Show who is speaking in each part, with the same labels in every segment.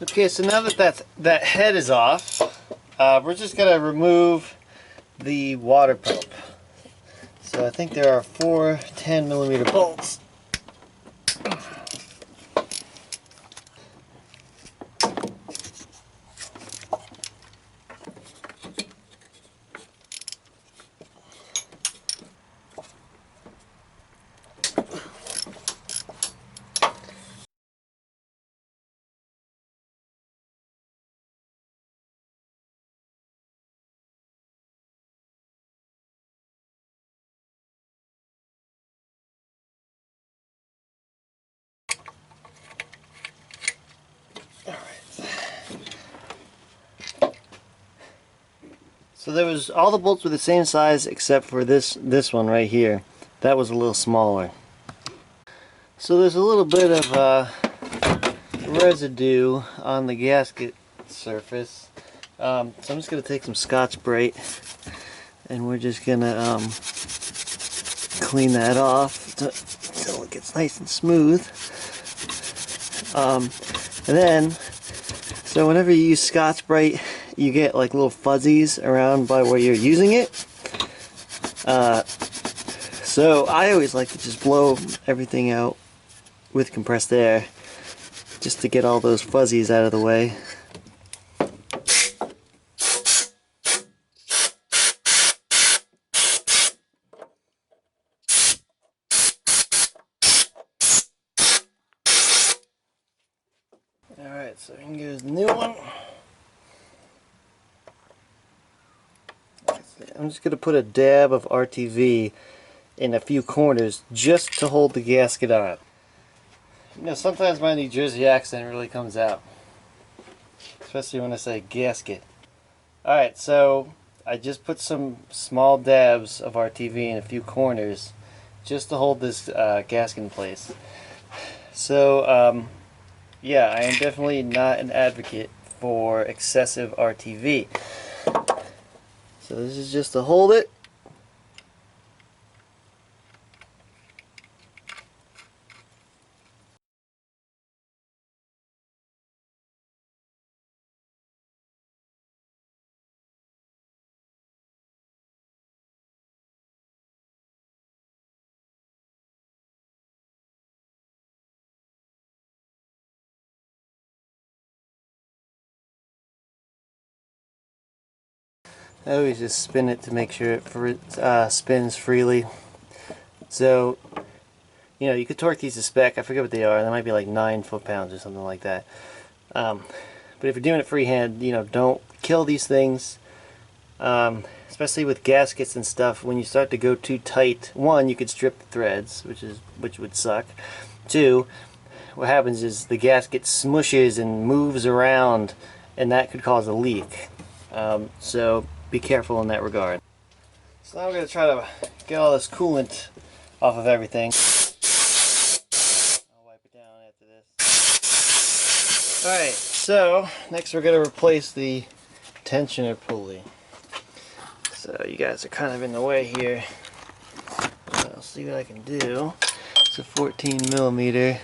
Speaker 1: Okay, so now that that head is off, we're just going to remove the water pump. So I think there are 4 10mm bolts. So there was, all the bolts were the same size except for this one right here. That was a little smaller. So there's a little bit of residue on the gasket surface. So I'm just going to take some Scotch-Brite and we're just going to clean that off until it gets nice and smooth. And then, so whenever you use Scotch-Brite, you get like little fuzzies around by where you're using it. So I always like to just blow everything out with compressed air just to get all those fuzzies out of the way. Alright, so here's the new one. I'm just going to put a dab of RTV in a few corners just to hold the gasket on. You know, sometimes my New Jersey accent really comes out. Especially when I say gasket. Alright, so I just put some small dabs of RTV in a few corners just to hold this gasket in place. So, yeah, I am definitely not an advocate for excessive RTV. So this is just to hold it. I always just spin it to make sure it spins freely. So, you know, you could torque these to spec. I forget what they are. They might be like 9 foot-pounds or something like that. But if you're doing it freehand, you know, don't kill these things. Especially with gaskets and stuff. When you start to go too tight, one, you could strip the threads, which would suck. Two, what happens is the gasket smushes and moves around, and that could cause a leak. So be careful in that regard. So now we're going to try to get all this coolant off of everything. I'll wipe it down after this. Alright, so next we're going to replace the tensioner pulley. So you guys are kind of in the way here. I'll see what I can do. It's a 14mm.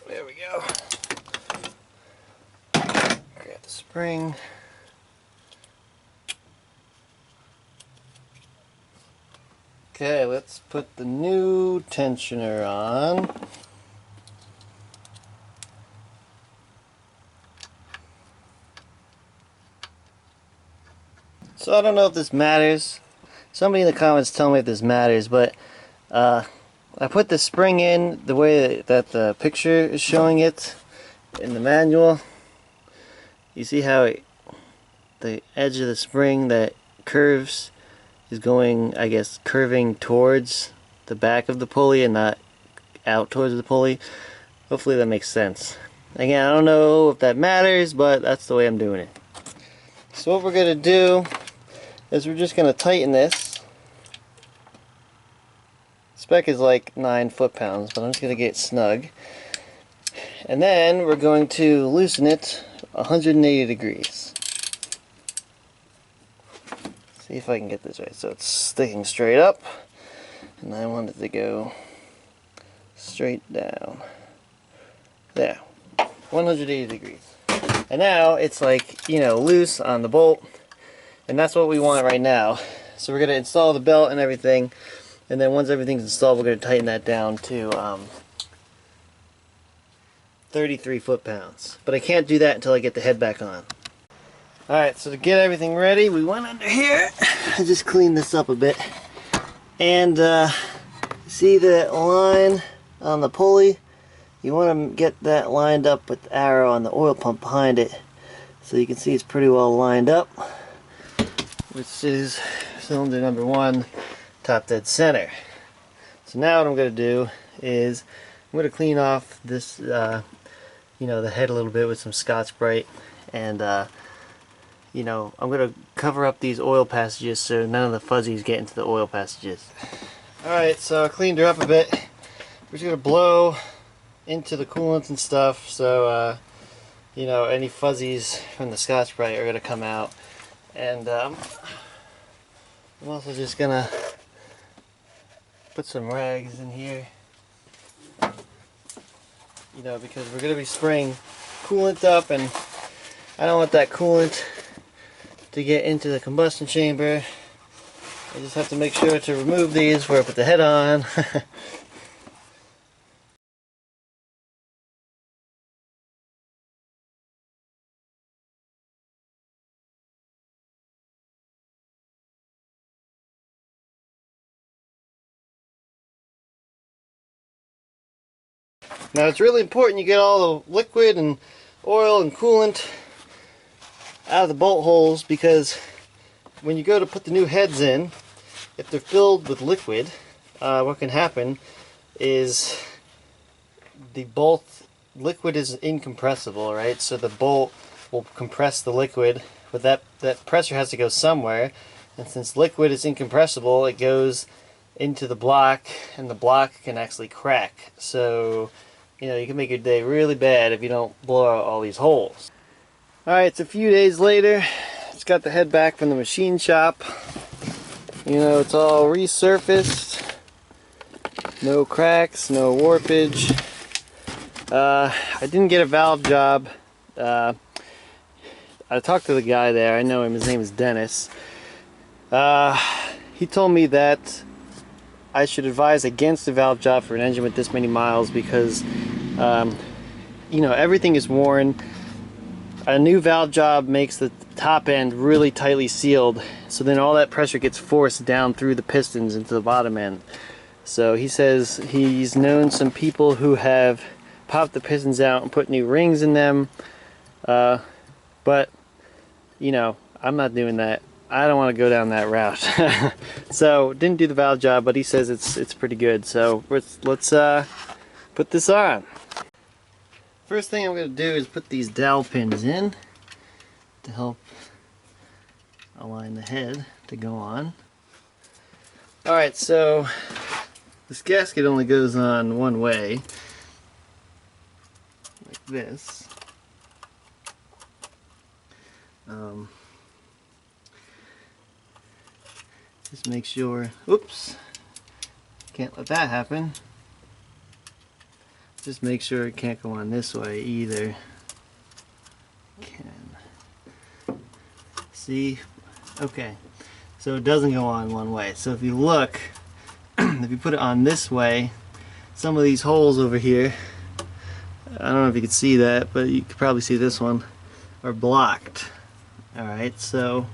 Speaker 1: There we go. Grab the spring. Okay, let's put the new tensioner on. So I don't know if this matters. Somebody in the comments tell me if this matters, but I put the spring in the way that the picture is showing it in the manual. You see how the edge of the spring that curves is going, I guess, curving towards the back of the pulley and not out towards the pulley. Hopefully that makes sense. Again, I don't know if that matters, but that's the way I'm doing it. So what we're going to do is we're just going to tighten this. Spec is like 9 foot-pounds, but I'm just going to get it snug. And then we're going to loosen it 180 degrees. See if I can get this right. So it's sticking straight up, and I want it to go straight down. There, 180 degrees. And now it's like, you know, loose on the bolt, and that's what we want right now. So we're going to install the belt and everything, and then once everything's installed, we're going to tighten that down to 33 foot-pounds. But I can't do that until I get the head back on. Alright, so to get everything ready, we went under here. I just cleaned this up a bit. And see that line on the pulley? You want to get that lined up with the arrow on the oil pump behind it. So you can see it's pretty well lined up, which is cylinder number 1, top dead center. So now what I'm going to do is I'm going to clean off this, you know, the head a little bit with some Scotch-Brite, and you know, I'm going to cover up these oil passages so none of the fuzzies get into the oil passages. Alright, so I cleaned her up a bit. We're just going to blow into the coolant and stuff, so you know, any fuzzies from the Scotch-Brite are going to come out. And I'm also just going to put some rags in here, you know, because we're going to be spraying coolant up, and I don't want that coolant to get into the combustion chamber. I just have to make sure to remove these before I put the head on. Now it's really important you get all the liquid and oil and coolant out of the bolt holes, because when you go to put the new heads in, if they're filled with liquid, what can happen is the bolt liquid is incompressible, right? So the bolt will compress the liquid, but that pressure has to go somewhere, and since liquid is incompressible, it goes into the block, and the block can actually crack. So, you know, you can make your day really bad if you don't blow out all these holes. Alright, it's a few days later. It's got the head back from the machine shop. You know, it's all resurfaced. No cracks, no warpage. I didn't get a valve job. I talked to the guy there. I know him. His name is Dennis. He told me that I should advise against a valve job for an engine with this many miles because, you know, everything is worn. A new valve job makes the top end really tightly sealed, so then all that pressure gets forced down through the pistons into the bottom end. So he says he's known some people who have popped the pistons out and put new rings in them, but you know, I'm not doing that. I don't want to go down that route. So didn't do the valve job, but he says it's pretty good. So let's put this on. First thing I'm going to do is put these dowel pins in to help align the head to go on. Alright, so this gasket only goes on one way, like this. Just make sure, oops, can't let that happen. Just make sure it can't go on this way either. See? Okay. So it doesn't go on one way. So if you look, if you put it on this way, some of these holes over here, I don't know if you can see that, but you could probably see this one, are blocked. Alright, so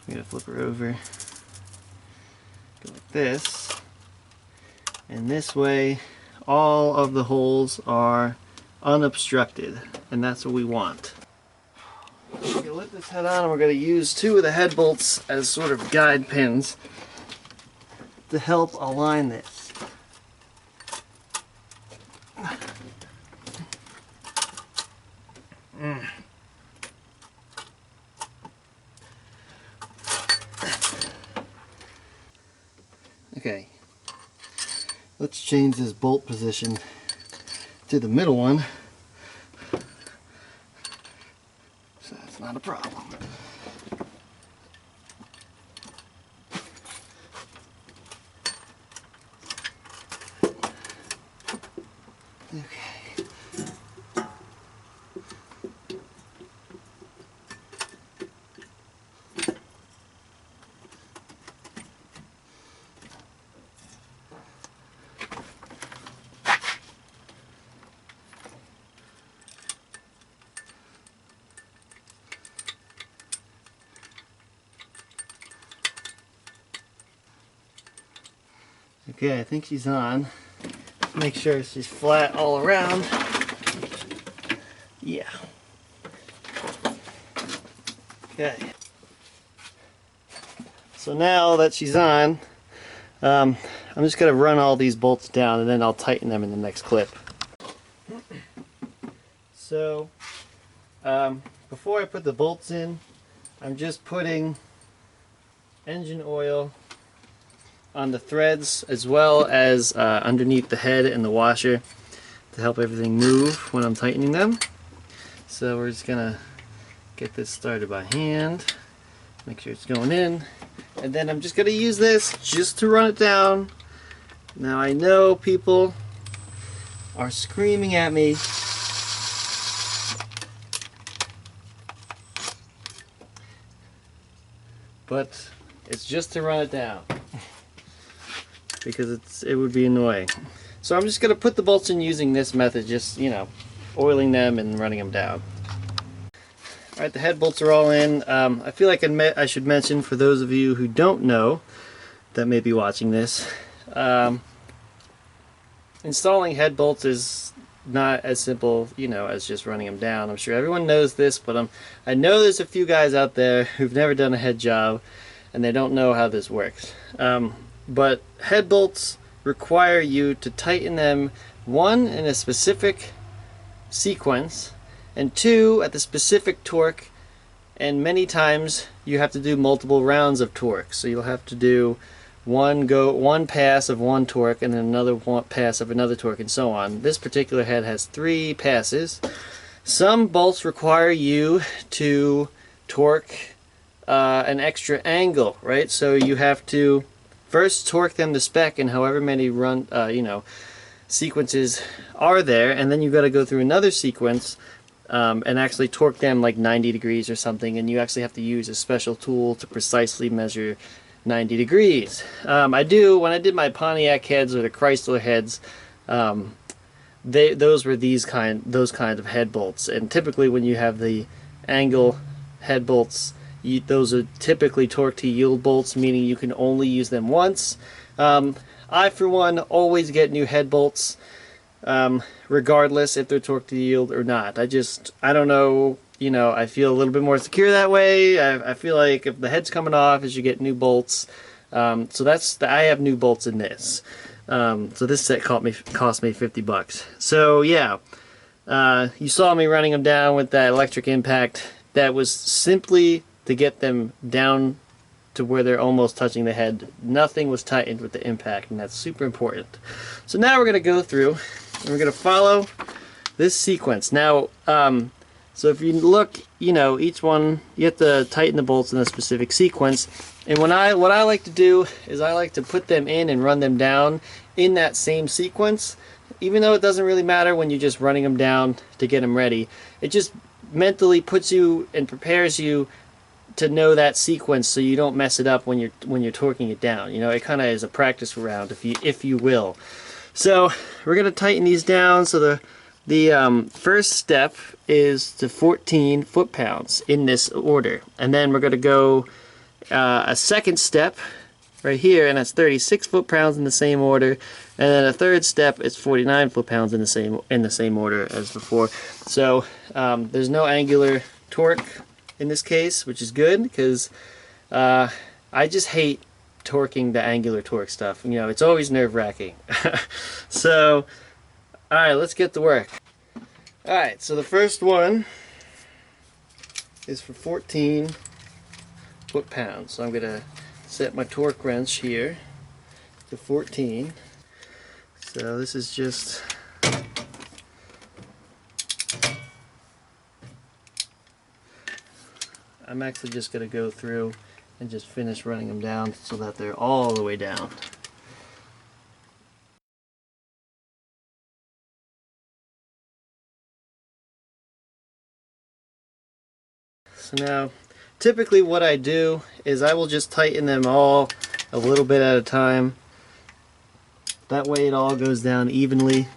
Speaker 1: I'm going to flip her over. Go like this. And this way, all of the holes are unobstructed, and that's what we want. We're going to lift this head on, and we're going to use two of the head bolts as sort of guide pins to help align this. Let's change this bolt position to the middle one, so that's not a problem. Okay. Okay, I think she's on. Make sure she's flat all around. Yeah. Okay. So now that she's on, I'm just going to run all these bolts down and then I'll tighten them in the next clip. So, before I put the bolts in, I'm just putting engine oil on the threads as well as underneath the head and the washer to help everything move when I'm tightening them. So we're just gonna get this started by hand, make sure it's going in, and then I'm just gonna use this just to run it down. Now I know people are screaming at me but it's just to run it down because it would be annoying. So I'm just going to put the bolts in using this method, just, you know, oiling them and running them down. Alright, the head bolts are all in. I feel like I should mention, for those of you who don't know that may be watching this, installing head bolts is not as simple, you know, as just running them down. I'm sure everyone knows this, but I know there's a few guys out there who've never done a head job and they don't know how this works. But head bolts require you to tighten them, one, in a specific sequence, and two, at the specific torque, and many times you have to do multiple rounds of torque. So you'll have to do one pass of one torque and then another pass of another torque, and so on. This particular head has 3 passes. Some bolts require you to torque an extra angle, right? So you have to first torque them to spec and however many sequences are there, and then you've got to go through another sequence and actually torque them like 90 degrees or something, and you actually have to use a special tool to precisely measure 90 degrees. When I did my Pontiac heads or the Chrysler heads, those were those kind of head bolts, and typically when you have the angle head bolts, those are typically torque to yield bolts, meaning you can only use them once. I, for one, always get new head bolts, regardless if they're torque to yield or not. I don't know, I feel a little bit more secure that way. I feel like if the head's coming off, as you get new bolts. I have new bolts in this. So this set cost me 50 bucks. So yeah, you saw me running them down with that electric impact. That was simply to get them down to where they're almost touching the head. Nothing was tightened with the impact, and that's super important. So now we're going to go through and we're going to follow this sequence. Now, so if you look, each one, you have to tighten the bolts in a specific sequence. And what I like to do is I like to put them in and run them down in that same sequence, even though it doesn't really matter when you're just running them down to get them ready. It just mentally puts you and prepares you to know that sequence so you don't mess it up when you're torquing it down. It kind of is a practice round, if you will. So we're going to tighten these down. So the first step is to 14 foot-pounds in this order, and then we're going to go a second step right here, and that's 36 foot-pounds in the same order, and then a third step is 49 foot-pounds in the same order as before. So there's no angular torque in this case, which is good, because I just hate torquing the angular torque stuff. It's always nerve-wracking. So alright, let's get to work. Alright, so the first one is for 14 foot-pounds. So I'm going to set my torque wrench here to 14. So this is just I'm actually just going to go through and just finish running them down so that they're all the way down. So now, typically what I do is I will just tighten them all a little bit at a time. That way it all goes down evenly.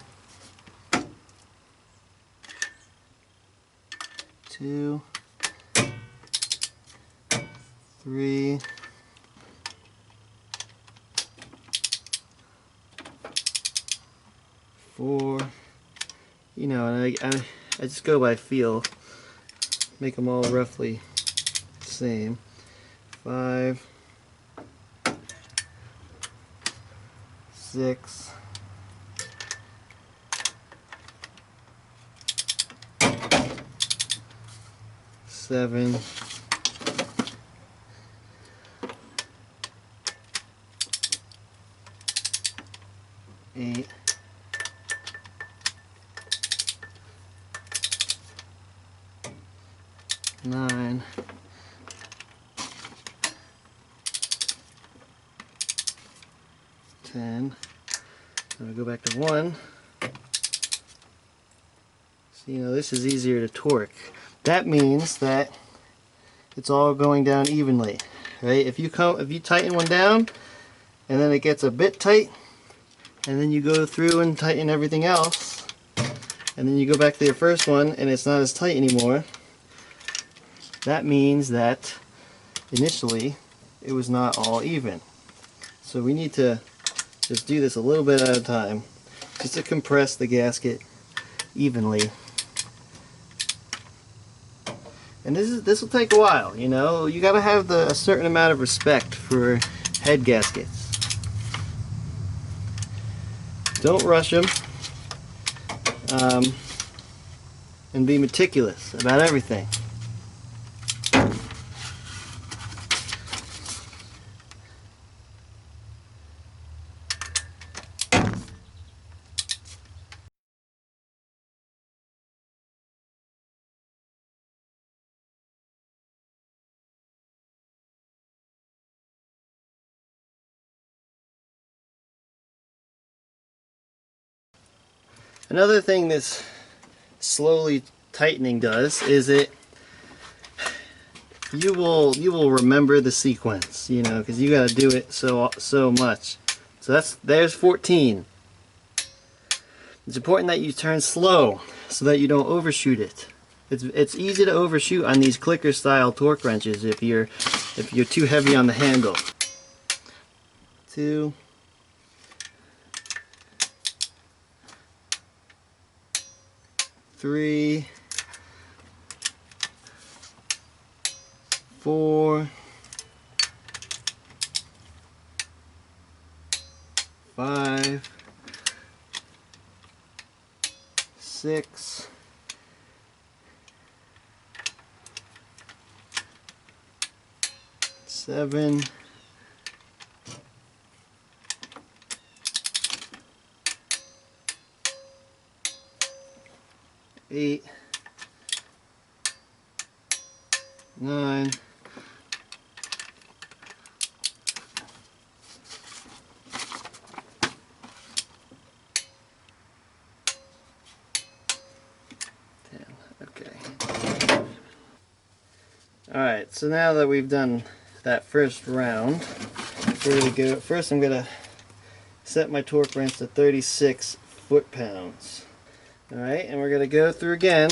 Speaker 1: 2, 3, 4. You know, and I just go by feel. Make them all roughly the same. 5, 6, 7, 8, 9, 10. I'm going to go back to 1. So, you know, this is easier to torque. That means that it's all going down evenly, right? If you tighten one down and then it gets a bit tight, and then you go through and tighten everything else, and then you go back to your first one and it's not as tight anymore, that means that initially it was not all even. So we need to just do this a little bit at a time, just to compress the gasket evenly. And this will take a while, you know. You got to have a certain amount of respect for head gaskets. Don't rush them, and be meticulous about everything. Another thing this slowly tightening does is you will remember the sequence, you know, because you got to do it so much. So there's 14. It's important that you turn slow so that you don't overshoot it. It's easy to overshoot on these clicker style torque wrenches if you're too heavy on the handle. 2, 3, 4, 5, 6, 7, 8, 9, 10. Okay. Alright, so now that we've done that first round, we're going to go. First, I'm going to set my torque wrench to 36 foot-pounds. Alright, and we're going to go through again.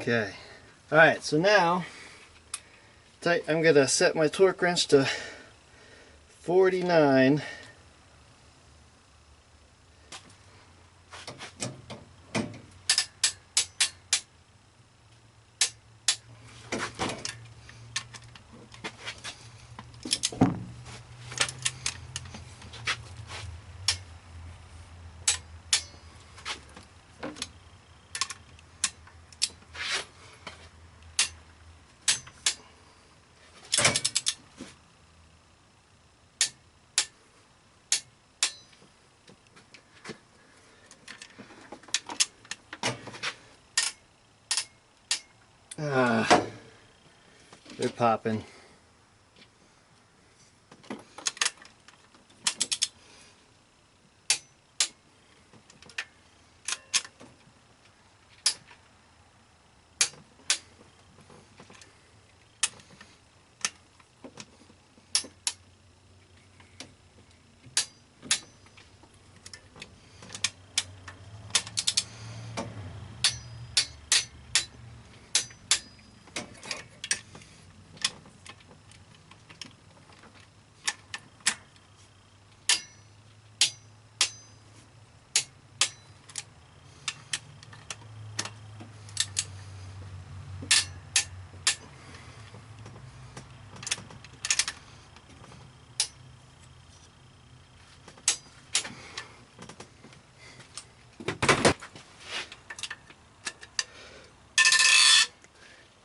Speaker 1: Okay. Alright, so now I'm going to set my torque wrench to 49. They're popping.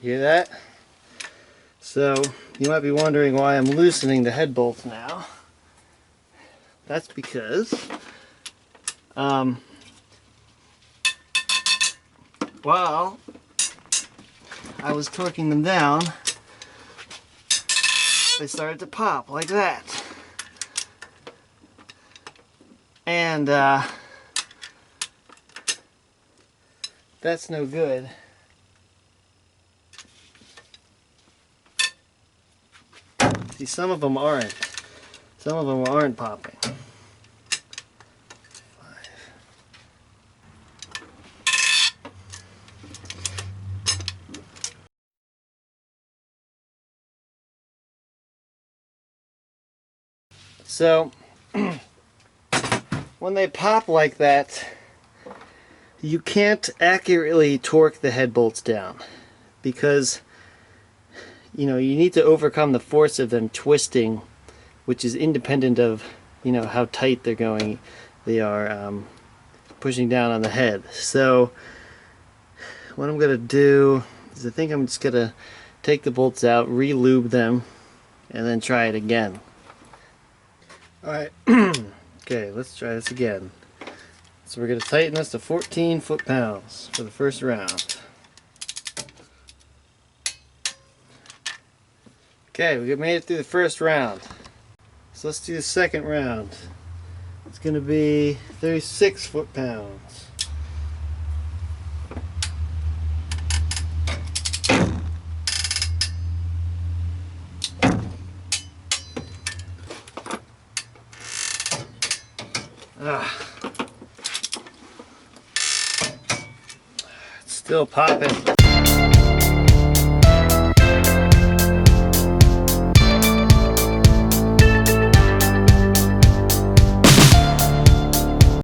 Speaker 1: Hear that? So you might be wondering why I'm loosening the head bolts now. That's because while I was torquing them down, they started to pop like that. And that's no good. See, some of them aren't. Some of them aren't popping. So, when they pop like that, you can't accurately torque the head bolts down because you need to overcome the force of them twisting, which is independent of how tight they are pushing down on the head. So what I'm gonna do is I think I'm just gonna take the bolts out, re-lube them, and then try it again. Alright, okay, let's try this again. So we're gonna tighten this to 14 foot-pounds for the first round. Okay, we made it through the first round. So let's do the second round. It's going to be 36 foot-pounds. It's still popping.